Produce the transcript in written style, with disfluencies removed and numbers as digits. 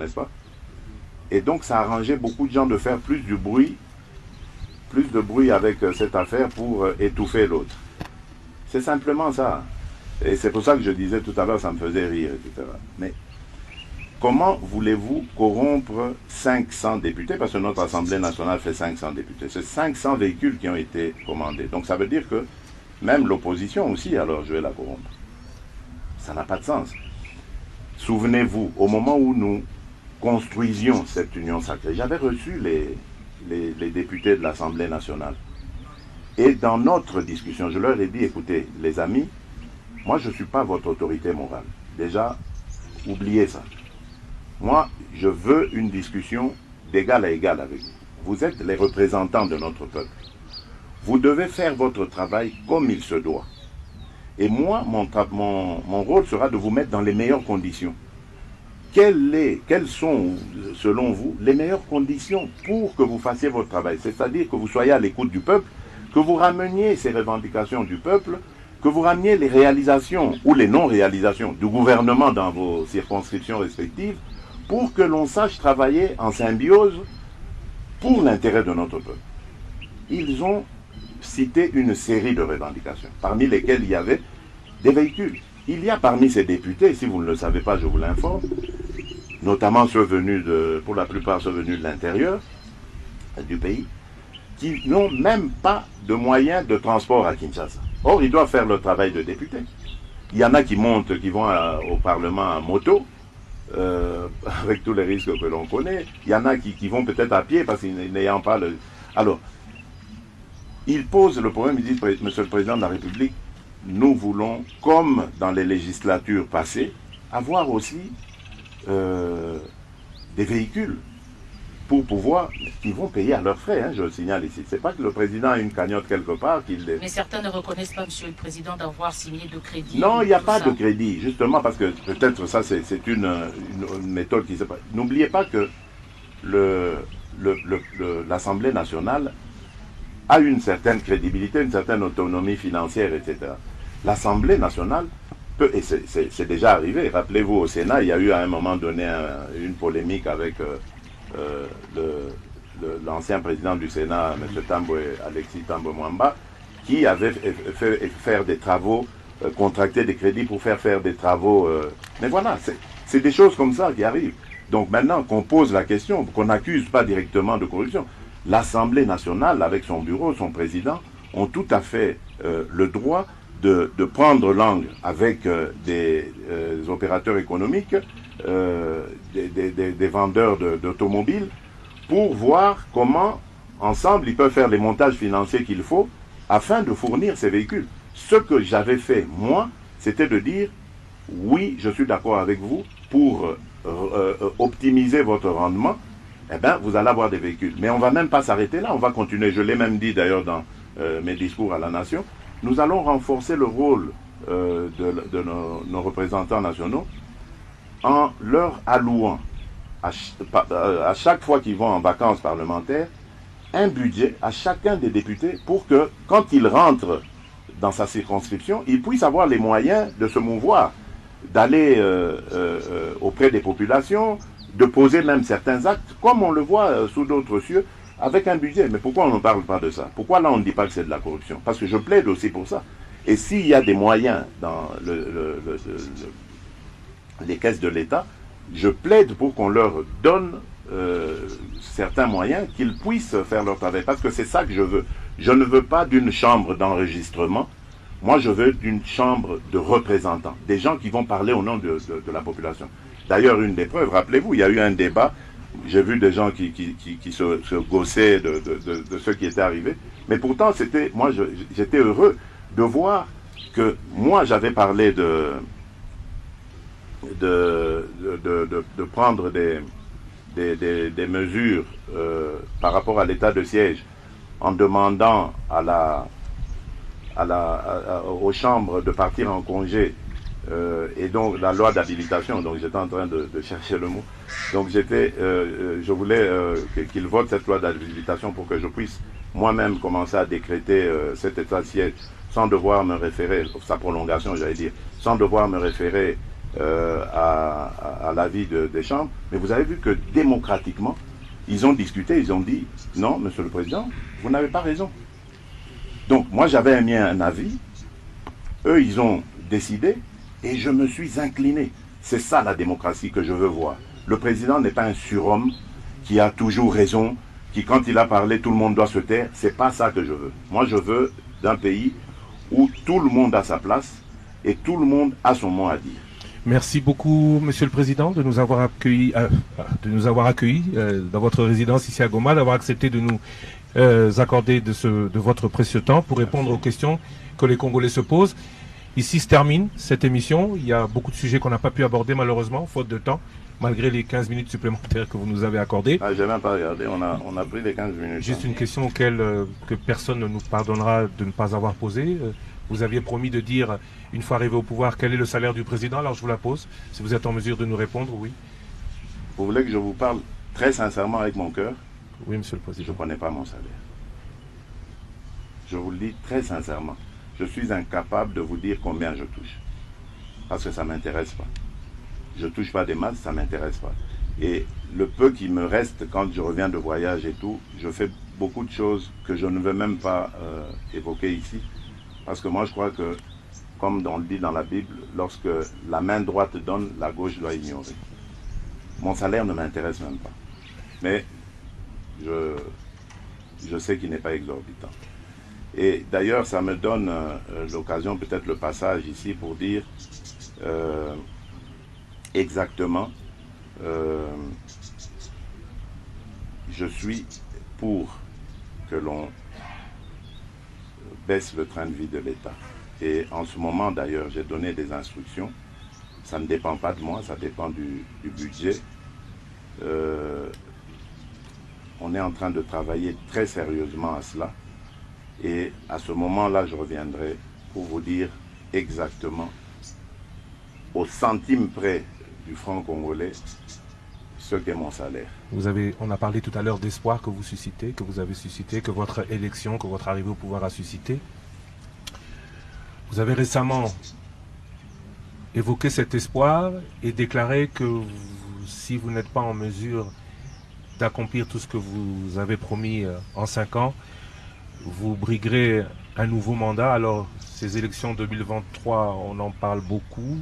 n'est-ce pas? Et donc ça arrangeait beaucoup de gens de faire plus de bruit avec cette affaire pour étouffer l'autre. C'est simplement ça. Et c'est pour ça que je disais tout à l'heure, ça me faisait rire, etc. Mais comment voulez-vous corrompre 500 députés? Parce que notre Assemblée nationale fait 500 députés. C'est 500 véhicules qui ont été commandés. Donc ça veut dire que même l'opposition aussi, alors je vais la corrompre. Ça n'a pas de sens. Souvenez-vous, au moment où nous construisions cette union sacrée, j'avais reçu les députés de l'Assemblée nationale. Et dans notre discussion, je leur ai dit, écoutez, les amis, moi je ne suis pas votre autorité morale. Déjà, oubliez ça. Moi, je veux une discussion d'égal à égal avec vous. Vous êtes les représentants de notre peuple. Vous devez faire votre travail comme il se doit. Et moi, mon rôle sera de vous mettre dans les meilleures conditions. Quelles sont, selon vous, les meilleures conditions pour que vous fassiez votre travail? C'est-à-dire que vous soyez à l'écoute du peuple, que vous rameniez ces revendications du peuple, que vous rameniez les réalisations ou les non-réalisations du gouvernement dans vos circonscriptions respectives, pour que l'on sache travailler en symbiose pour l'intérêt de notre peuple. Ils ont cité une série de revendications, parmi lesquelles il y avait des véhicules. Il y a parmi ces députés, si vous ne le savez pas, je vous l'informe, notamment ceux venus pour la plupart ceux venus de l'intérieur du pays, qui n'ont même pas de moyens de transport à Kinshasa. Or, ils doivent faire le travail de député. Il y en a qui montent, qui vont au Parlement en moto, avec tous les risques que l'on connaît. Il y en a qui vont peut-être à pied parce qu'ils n'ayant pas le... Alors, ils posent le problème, ils disent, Monsieur le Président de la République, nous voulons, comme dans les législatures passées, avoir aussi des véhicules pour pouvoir, qui vont payer à leurs frais, hein, je le signale ici. C'est pas que le président a une cagnotte quelque part qu'il... Mais certains ne reconnaissent pas, Monsieur le Président, d'avoir signé de crédit. Non, il n'y a pas de crédit, justement, parce que peut-être ça, c'est une méthode qui se passe. N'oubliez pas que l'Assemblée nationale a une certaine crédibilité, une certaine autonomie financière, etc. L'Assemblée nationale peut, et c'est déjà arrivé, rappelez-vous au Sénat, il y a eu à un moment donné une polémique avec l'ancien président du Sénat, M. Alexis Tambo Mwamba, qui avait fait faire des travaux, contracter des crédits pour faire des travaux. Mais voilà, c'est des choses comme ça qui arrivent. Donc maintenant qu'on pose la question, qu'on n'accuse pas directement de corruption, l'Assemblée nationale, avec son bureau, son président, ont tout à fait le droit de prendre langue avec des opérateurs économiques, des vendeurs d'automobiles, pour voir comment, ensemble, ils peuvent faire les montages financiers qu'il faut afin de fournir ces véhicules. Ce que j'avais fait, moi, c'était de dire, oui, je suis d'accord avec vous, pour optimiser votre rendement, eh bien, vous allez avoir des véhicules. Mais on ne va même pas s'arrêter là, on va continuer. Je l'ai même dit d'ailleurs dans mes discours à la nation. Nous allons renforcer le rôle de nos représentants nationaux en leur allouant, à chaque fois qu'ils vont en vacances parlementaires, un budget à chacun des députés pour que, quand ils rentrent dans sa circonscription, ils puissent avoir les moyens de se mouvoir, d'aller auprès des populations, de poser même certains actes, comme on le voit sous d'autres cieux, avec un budget. Mais pourquoi on ne parle pas de ça? Pourquoi là on ne dit pas que c'est de la corruption? Parce que je plaide aussi pour ça. Et s'il y a des moyens dans les caisses de l'État, je plaide pour qu'on leur donne certains moyens, qu'ils puissent faire leur travail. Parce que c'est ça que je veux. Je ne veux pas d'une chambre d'enregistrement. Moi, je veux d'une chambre de représentants. Des gens qui vont parler au nom de la population. D'ailleurs, une des preuves, rappelez-vous, il y a eu un débat. J'ai vu des gens qui se gaussaient de ce qui était arrivé. Mais pourtant, moi, j'étais heureux de voir que moi, j'avais parlé de prendre des mesures par rapport à l'état de siège en demandant aux chambres de partir en congé et donc la loi d'habilitation, donc j'étais en train de chercher le mot, donc je voulais qu'ils votent cette loi d'habilitation pour que je puisse moi-même commencer à décréter cet état de siège sans devoir me référer, sa prolongation j'allais dire, sans devoir me référer à l'avis des chambres, mais vous avez vu que démocratiquement, ils ont discuté, ils ont dit non, Monsieur le Président, vous n'avez pas raison. Donc moi j'avais émis un avis, eux ils ont décidé et je me suis incliné. C'est ça la démocratie que je veux voir. Le président n'est pas un surhomme qui a toujours raison, qui quand il a parlé tout le monde doit se taire. C'est pas ça que je veux. Moi je veux d'un pays où tout le monde a sa place et tout le monde a son mot à dire. Merci beaucoup, Monsieur le Président, de nous avoir accueillis, dans votre résidence ici à Goma, d'avoir accepté de nous accorder de votre précieux temps pour répondre aux questions que les Congolais se posent. Ici se termine cette émission. Il y a beaucoup de sujets qu'on n'a pas pu aborder malheureusement, faute de temps, malgré les 15 minutes supplémentaires que vous nous avez accordées. Ah, j'ai même pas regardé, on a pris les 15 minutes. Juste une question que personne ne nous pardonnera de ne pas avoir posée. Vous aviez promis de dire, une fois arrivé au pouvoir, quel est le salaire du président. Alors je vous la pose, si vous êtes en mesure de nous répondre, oui. Vous voulez que je vous parle très sincèrement avec mon cœur? Oui, Monsieur le Président. Je ne connais pas mon salaire. Je vous le dis très sincèrement. Je suis incapable de vous dire combien je touche. Parce que ça ne m'intéresse pas. Je ne touche pas des masses, ça ne m'intéresse pas. Et le peu qui me reste quand je reviens de voyage et tout, je fais beaucoup de choses que je ne veux même pas évoquer ici. Parce que moi je crois que, comme on le dit dans la Bible, lorsque la main droite donne, la gauche doit ignorer. Mon salaire ne m'intéresse même pas. Mais je sais qu'il n'est pas exorbitant. Et d'ailleurs, ça me donne l'occasion, peut-être le passage ici, pour dire exactement, je suis pour que l'on baisse le train de vie de l'État. Et en ce moment, d'ailleurs, j'ai donné des instructions. Ça ne dépend pas de moi, ça dépend du budget. On est en train de travailler très sérieusement à cela. Et à ce moment-là, je reviendrai pour vous dire exactement, au centime près du franc congolais, ce qu'est mon salaire. On a parlé tout à l'heure d'espoir que vous suscitez, que vous avez suscité, que votre élection, que votre arrivée au pouvoir a suscité. Vous avez récemment évoqué cet espoir et déclaré que si vous n'êtes pas en mesure d'accomplir tout ce que vous avez promis en 5 ans, vous briguerez un nouveau mandat. Alors, ces élections 2023, on en parle beaucoup.